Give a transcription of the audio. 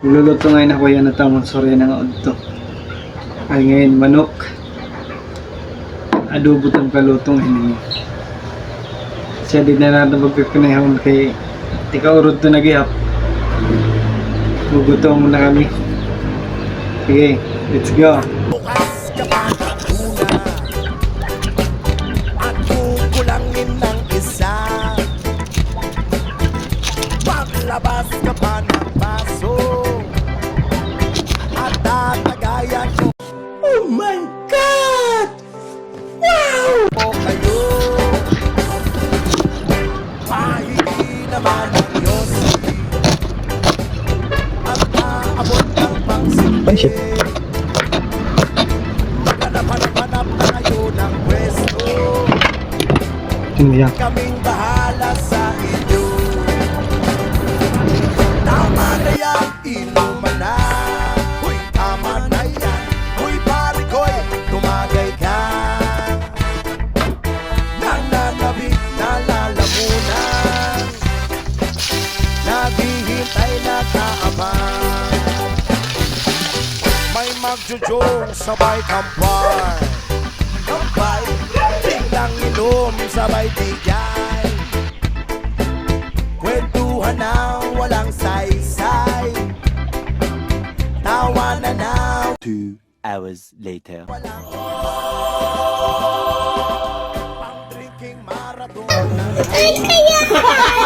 Luluto ngayon ako yan at tamang sorya ng odto. Ay ngayon manok. Adobo tang kalutong ini. Siya din na natin magpipinahon kay tika urod to nagihap. Gugutom muna kami. Sige, let's go. Bukas ka pa ng una at kukulangin ng isa. Maglabas ka pa ng baso at tatagayan ko. Oh my God! Wow! O kayo mahigi naman ang Diyos at naabot ng pangsimpi. Hanap na kayo ng pwesto. Kaming bahala sa inyo. Tama na yan, inuman na. Uy, tama na yan. Uy, pare ko'y tumagay ka. Nananabik na lalamunan. Naghihintay na kaabang. May magjujong sabay kampay. Kampay, biglang inom sabay bigay. Kwentuhan na walang saysay. Tawa na na. 2 hours later. Walang pang drinking marathon. Ay, kaya!